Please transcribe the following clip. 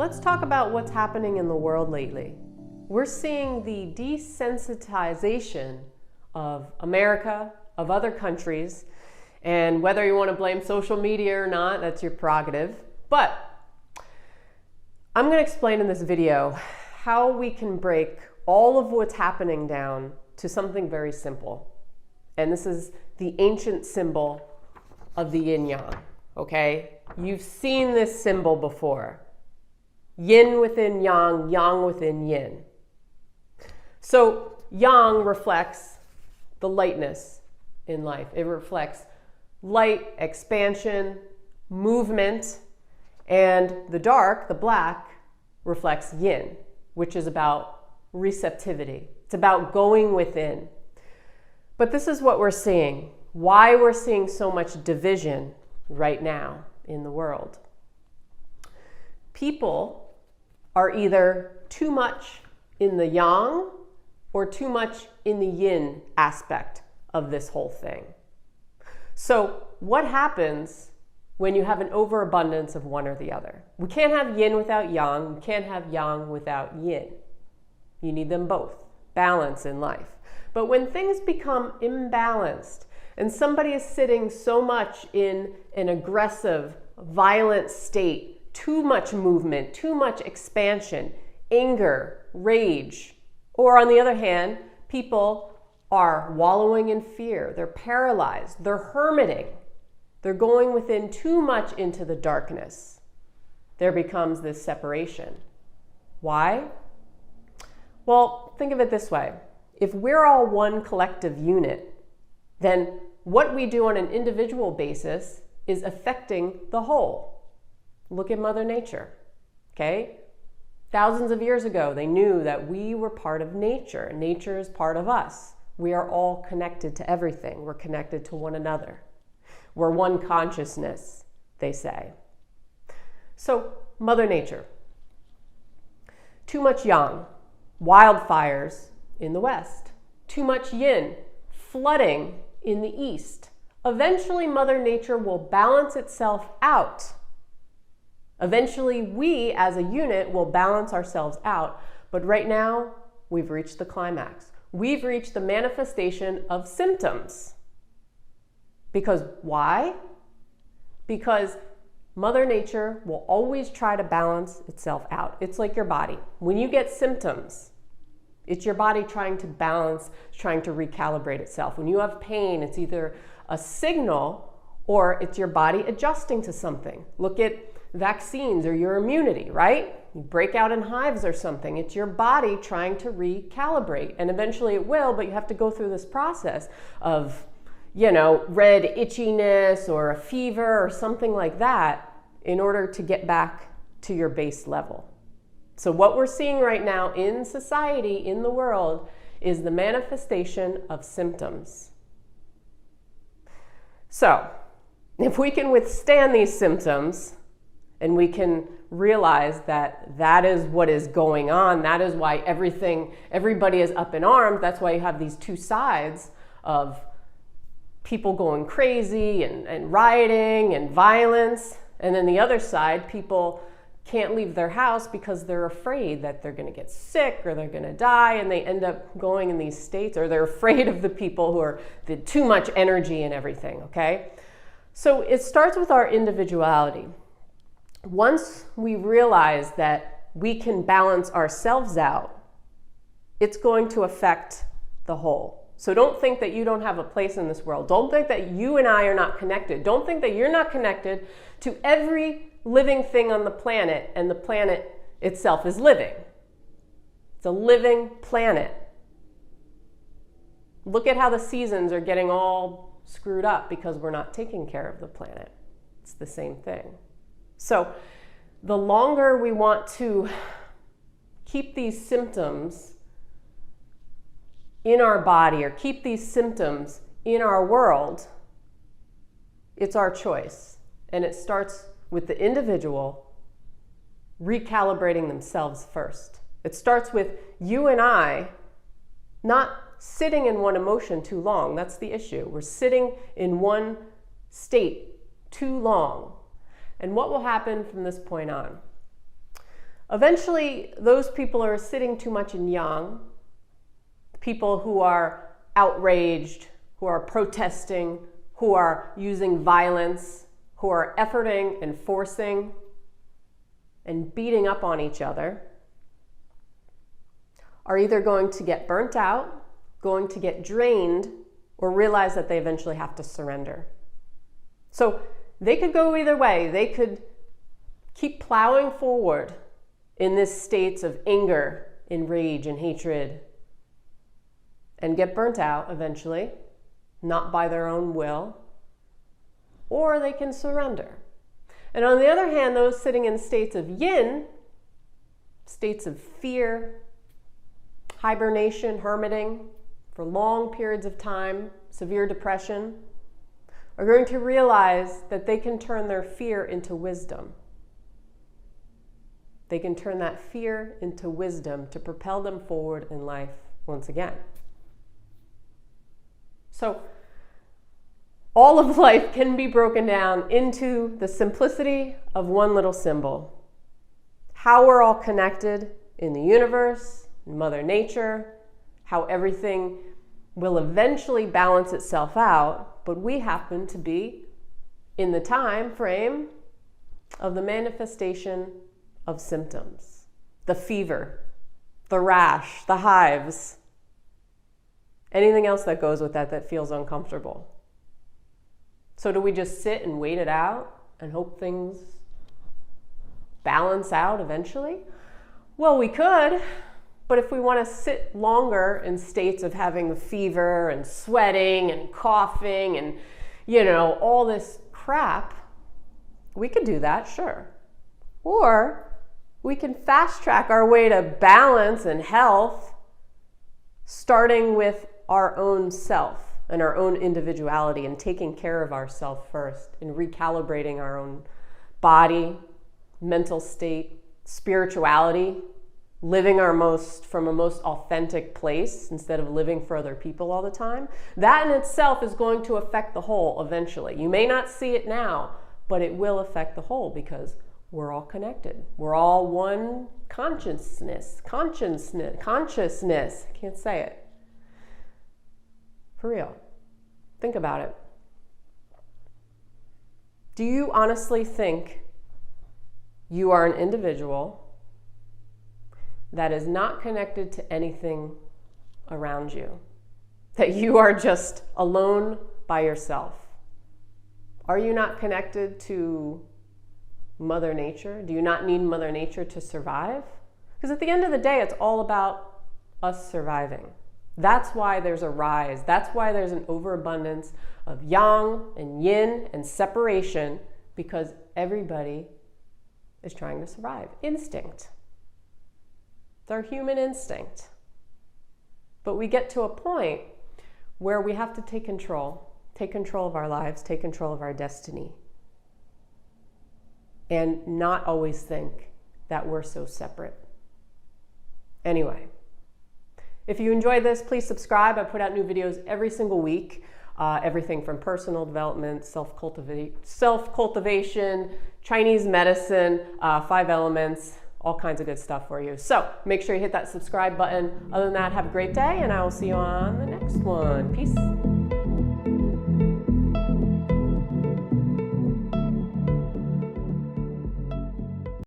let's talk about what's happening in the world lately. We're seeing the desensitization of America, of other countries, and whether you want to blame social media or not, that's your prerogative. But I'm going to explain in this video how we can break all of what's happening down to something very simple. And this is the ancient symbol of the yin-yang, okay? You've seen this symbol before. Yin within yang, yang within yin. So yang reflects the lightness in life. It reflects light, expansion, movement, and the dark, the black, reflects yin, which is about receptivity. It's about going within. But this is what we're seeing, why we're seeing so much division right now in the world. People are either too much in the yang or too much in the yin aspect of this whole thing. So what happens when you have an overabundance of one or the other? We can't have yin without yang. We can't have yang without yin. You need them both. Balance in life. But when things become imbalanced and somebody is sitting so much in an aggressive, violent state, too much movement, too much expansion, anger, rage, or on the other hand, people are wallowing in fear, they're paralyzed, they're hermiting, they're going within too much into the darkness. There becomes this separation. Why? Well, think of it this way. If we're all one collective unit, then what we do on an individual basis is affecting the whole. Look at Mother Nature, okay? Thousands of years ago, they knew that we were part of nature. Nature is part of us. We are all connected to everything. We're connected to one another. We're one consciousness, they say. So, Mother Nature. Too much yang, wildfires in the west. Too much yin, flooding in the east. Eventually, Mother Nature will balance itself out. Eventually, we as a unit will balance ourselves out. But right now, we've reached the climax. We've reached the manifestation of symptoms. Because why? Because Mother Nature will always try to balance itself out. It's like your body. When you get symptoms, it's your body trying to balance, trying to recalibrate itself. When you have pain, it's either a signal or it's your body adjusting to something. Look at vaccines or your immunity, right? You break out in hives or something. It's your body trying to recalibrate. And eventually it will, but you have to go through this process of, red itchiness or a fever or something like that in order to get back to your base level. So what we're seeing right now in society, in the world, is the manifestation of symptoms. So, if we can withstand these symptoms, and we can realize that that is what is going on, that is why everybody is up in arms, that's why you have these two sides of people going crazy and rioting and violence, and then the other side, people can't leave their house because they're afraid that they're going to get sick or they're going to die, and they end up going in these states, or they're afraid of the people who are too much energy and everything, okay? So it starts with our individuality. Once we realize that we can balance ourselves out, it's going to affect the whole. So don't think that you don't have a place in this world. Don't think that you and I are not connected. Don't think that you're not connected to every living thing on the planet, and the planet itself is living. It's a living planet. Look at how the seasons are getting all screwed up because we're not taking care of the planet. It's the same thing. So the longer we want to keep these symptoms in our body or keep these symptoms in our world, it's our choice. And it starts with the individual recalibrating themselves first. It starts with you and I not sitting in one emotion too long. That's the issue. We're sitting in one state too long. And what will happen from this point on? Eventually, those people are sitting too much in yang, people who are outraged, who are protesting, who are using violence, who are efforting and forcing and beating up on each other, are either going to get burnt out, going to get drained, or realize that they eventually have to surrender. So they could go either way. They could keep plowing forward in this states of anger and rage and hatred and get burnt out eventually, not by their own will, or they can surrender. And on the other hand, those sitting in states of yin, states of fear, hibernation, hermiting for long periods of time, severe depression, are going to realize that they can turn their fear into wisdom. They can turn that fear into wisdom to propel them forward in life once again. So, all of life can be broken down into the simplicity of one little symbol. How we're all connected in the universe, in Mother Nature, how everything will eventually balance itself out, but we happen to be in the time frame of the manifestation of symptoms. The fever, the rash, the hives, anything else that goes with that feels uncomfortable. So do we just sit and wait it out and hope things balance out eventually? Well, we could, but if we want to sit longer in states of having the fever and sweating and coughing and, all this crap, we could do that, sure. Or we can fast track our way to balance and health, starting with our own self and our own individuality and taking care of ourselves first and recalibrating our own body, mental state, spirituality, living from a most authentic place instead of living for other people all the time. That in itself is going to affect the whole eventually. You may not see it now, but it will affect the whole because we're all connected. We're all one consciousness. I can't say it. For real. Think about it. Do you honestly think you are an individual that is not connected to anything around you? That you are just alone by yourself? Are you not connected to Mother Nature? Do you not need Mother Nature to survive? Because at the end of the day, it's all about us surviving. That's why there's a rise. That's why there's an overabundance of yang and yin and separation, because everybody is trying to survive. Instinct. It's our human instinct. But we get to a point where we have to take control of our lives, take control of our destiny, and not always think that we're so separate. Anyway, if you enjoyed this, please subscribe. I put out new videos every single week. Everything from personal development, self-cultivation, Chinese medicine, 5 elements, all kinds of good stuff for you. So make sure you hit that subscribe button. Other than that, have a great day, and I will see you on the next one. Peace.